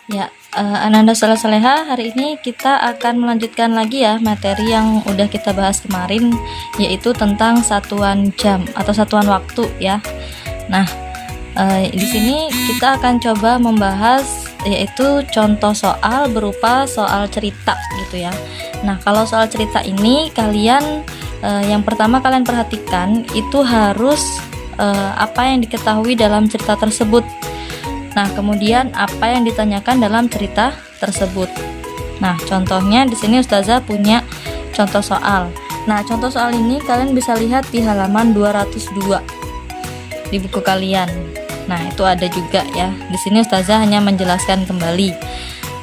Ya, Ananda Saleh-Saleha, hari ini kita akan melanjutkan lagi ya materi yang udah kita bahas kemarin, yaitu tentang satuan jam atau satuan waktu ya. Nah, di sini kita akan coba membahas yaitu contoh soal berupa soal cerita gitu ya. Nah, kalau soal cerita ini kalian yang pertama kalian perhatikan itu harus apa yang diketahui dalam cerita tersebut. Nah, kemudian apa yang ditanyakan dalam cerita tersebut. Nah, contohnya di sini Ustazah punya contoh soal. Nah, contoh soal ini kalian bisa lihat di halaman 202 di buku kalian. Nah, itu ada juga ya. Di sini Ustazah hanya menjelaskan kembali.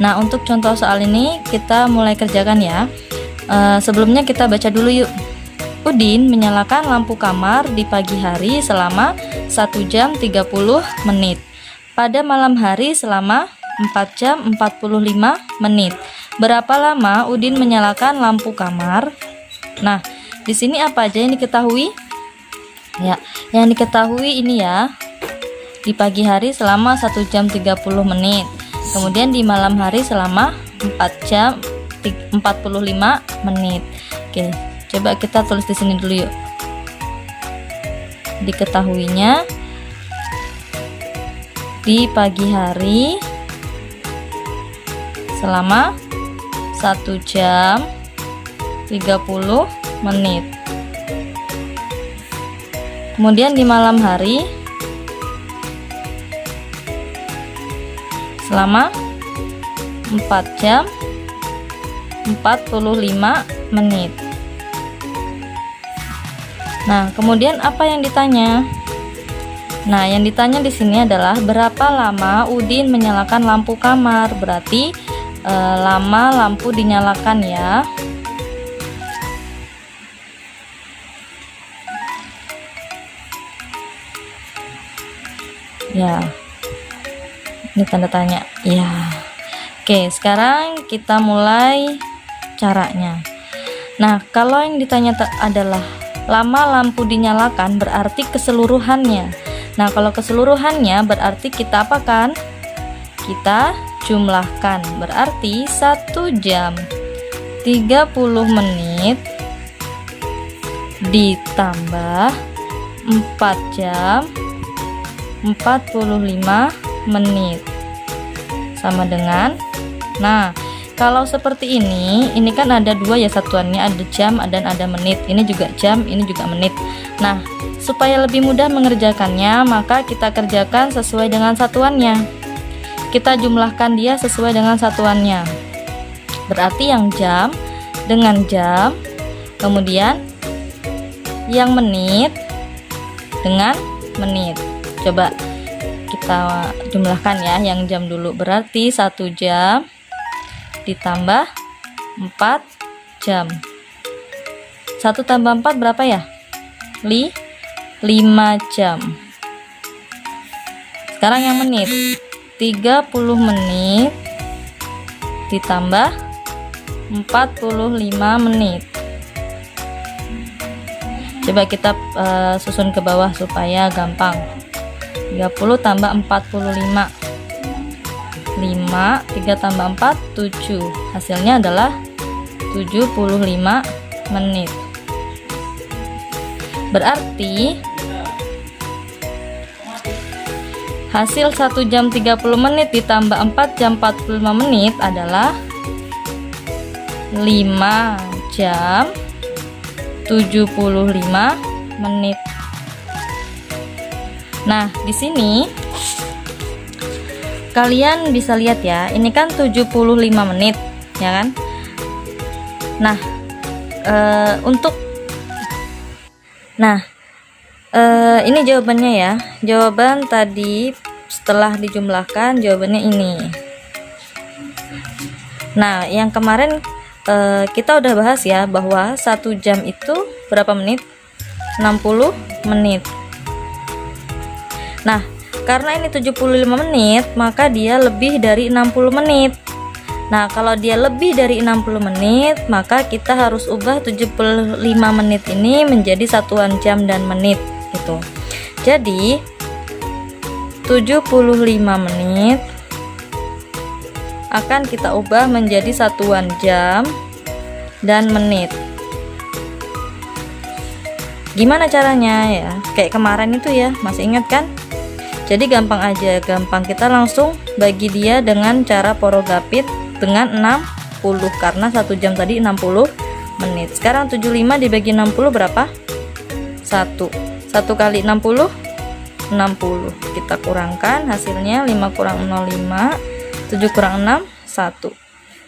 Nah, untuk contoh soal ini kita mulai kerjakan ya. Sebelumnya kita baca dulu yuk. Udin menyalakan lampu kamar di pagi hari selama 1 jam 30 menit. Pada malam hari selama 4 jam 45 menit. Berapa lama Udin menyalakan lampu kamar? Nah, di sini apa aja yang diketahui? Ya, yang diketahui ini ya. Di pagi hari selama 1 jam 30 menit. Kemudian di malam hari selama 4 jam 45 menit. Oke, coba kita tulis di sini dulu yuk. Diketahuinya di pagi hari selama 1 jam 30 menit. Kemudian di malam hari selama 4 jam 45 menit. Nah, kemudian apa yang ditanya? Nah, yang ditanya di sini adalah berapa lama Udin menyalakan lampu kamar. Berarti lama lampu dinyalakan ya. Ya. Ini tanda tanya. Ya. Oke, sekarang kita mulai caranya. Nah, kalau yang ditanya adalah lama lampu dinyalakan berarti keseluruhannya. Nah, kalau keseluruhannya berarti kita apakan? Kita jumlahkan. Berarti 1 jam 30 menit ditambah 4 jam 45 menit sama dengan, nah, kalau seperti ini kan ada dua ya satuannya, ada jam dan ada menit. Ini juga jam, ini juga menit. Nah, supaya lebih mudah mengerjakannya, maka kita kerjakan sesuai dengan satuannya. Kita jumlahkan dia sesuai dengan satuannya. Berarti yang jam dengan jam, kemudian yang menit dengan menit. Coba kita jumlahkan ya, yang jam dulu. Berarti 1 jam ditambah 4 jam. 1 tambah 4 berapa ya? 5 jam. Sekarang yang menit. 30 menit ditambah 45 menit. Coba kita susun ke bawah supaya gampang. 30 tambah 45. 5, 3 tambah 4, 7. Hasilnya adalah 75 menit. Berarti hasil 1 jam 30 menit ditambah 4 jam 45 menit adalah 5 jam 75 menit. Nah, di sini kalian bisa lihat ya, ini kan 75 menit ya kan. Nah, ini jawabannya ya. Jawaban tadi setelah dijumlahkan jawabannya ini. Nah, yang kemarin kita udah bahas ya bahwa 1 jam itu berapa menit? 60 menit. Nah, karena ini 75 menit, maka dia lebih dari 60 menit. Nah, kalau dia lebih dari 60 menit, maka kita harus ubah 75 menit ini menjadi satuan jam dan menit gitu. Jadi 75 menit akan kita ubah menjadi satuan jam dan menit. Gimana caranya ya? Kayak kemarin itu ya, masih ingat kan? Jadi gampang aja, gampang, kita langsung bagi dia dengan cara porogapit dengan 60, karena 1 jam tadi 60 menit. Sekarang 75 dibagi 60 berapa? 1 kali 60 kita kurangkan, hasilnya 5 kurang 0 5, 7 kurang 6 1.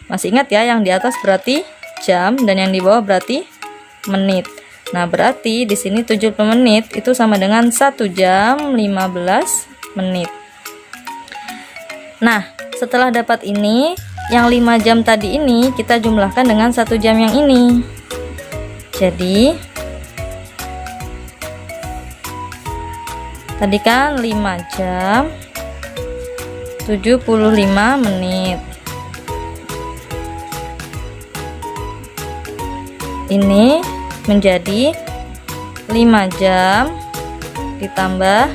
Masih ingat ya, yang di atas berarti jam dan yang di bawah berarti menit. Nah, berarti di sini 70 menit itu sama dengan 1 jam 15 menit. Nah, setelah dapat ini, yang 5 jam tadi ini kita jumlahkan dengan 1 jam yang ini. Jadi tadi kan 5 jam 75 menit. Ini menjadi 5 jam ditambah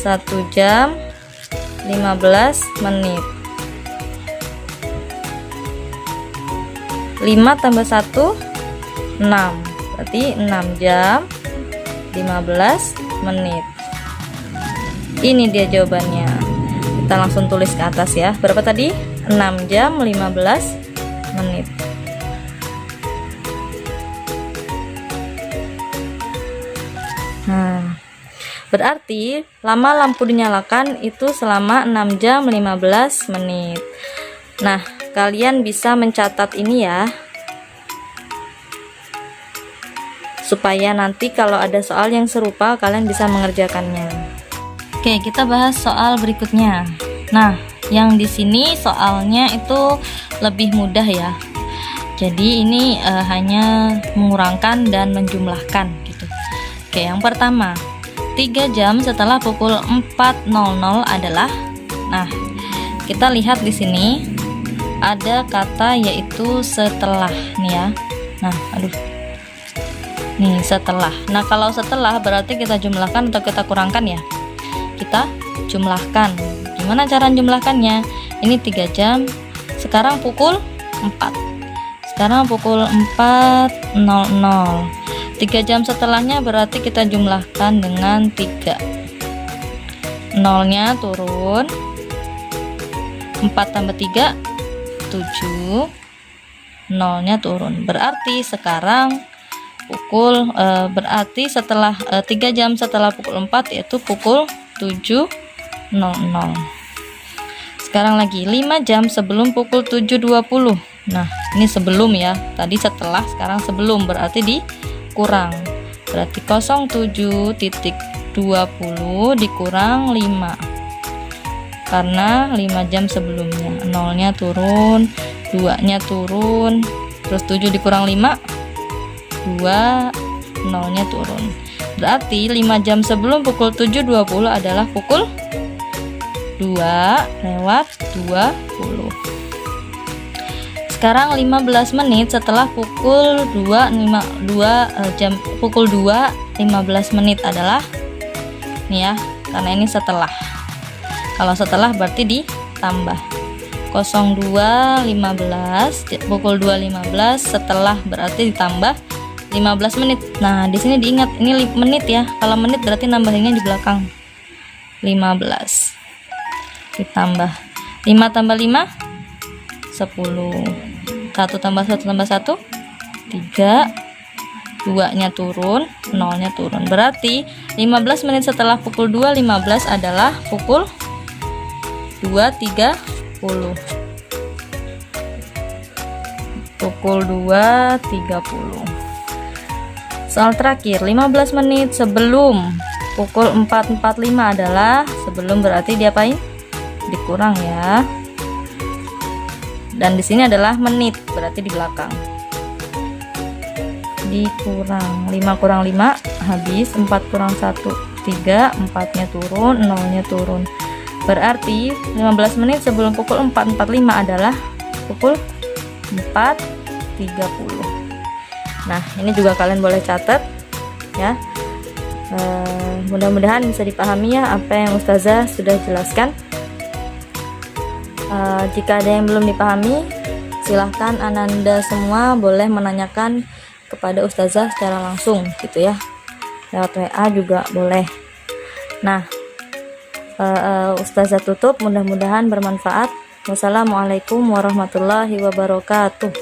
1 jam 15 menit. 5 tambah 1 6, berarti 6 jam 15 menit. Ini dia jawabannya. Kita langsung tulis ke atas ya. Berapa tadi? 6 jam 15 menit. Nah, berarti lama lampu dinyalakan itu selama 6 jam 15 menit. Nah, kalian bisa mencatat ini ya, supaya nanti kalau ada soal yang serupa kalian bisa mengerjakannya. Oke, kita bahas soal berikutnya. Nah, yang di sini soalnya itu lebih mudah ya. Jadi ini hanya mengurangkan dan menjumlahkan gitu. Oke, yang pertama, 3 jam setelah pukul 4.00 adalah, nah, kita lihat di sini ada kata yaitu setelah nih ya. Nah, nih setelah. Nah, kalau setelah berarti kita jumlahkan atau kita kurangkan ya? Kita jumlahkan. Gimana cara jumlahkannya? Ini 3 jam, sekarang pukul 4. Sekarang pukul 4.00. 3 jam setelahnya berarti kita jumlahkan dengan 3. 0-nya turun. 4 tambah 3 7. 0-nya turun. Berarti sekarang berarti setelah 3 jam setelah pukul 4 yaitu pukul 7.00. Sekarang lagi 5 jam sebelum pukul 7.20. Nah, ini sebelum ya. Tadi setelah, sekarang sebelum, berarti dikurang. Berarti 07.20 dikurang 5. Karena 5 jam sebelumnya. 0-nya turun, 2-nya turun, terus 7 dikurang 5 2, 0-nya turun. Berarti 5 jam sebelum pukul 7.20 adalah pukul 2:20. Sekarang 15 menit setelah pukul 2:15 menit adalah nih ya, karena ini setelah. Kalau setelah berarti ditambah 02.15 pukul 2.15 setelah berarti ditambah 15 menit. Nah, di sini diingat ini menit ya. Kalau menit berarti nambahinnya di belakang. 15 ditambah 5 tambah 5 10. 1 tambah 1 tambah 1 3. 2-nya turun, 0-nya turun. Berarti 15 menit setelah pukul 2.15 adalah pukul 2.30. Pukul 2.30. Soal terakhir, 15 menit sebelum pukul 4.45 adalah sebelum, berarti diapain? Dikurang ya. Dan di sini adalah menit, berarti di belakang. Dikurang 5 kurang 5 habis, 4 kurang 1 3, 4-nya turun, 0-nya turun. Berarti 15 menit sebelum pukul 4.45 adalah pukul 4.30. Nah, ini juga kalian boleh catat ya. Mudah-mudahan bisa dipahami ya apa yang Ustazah sudah jelaskan. Jika ada yang belum dipahami, silahkan Ananda semua boleh menanyakan kepada ustazah secara langsung gitu ya, lewat WA juga boleh. Nah, ustazah tutup, mudah-mudahan bermanfaat. Wassalamualaikum warahmatullahi wabarakatuh.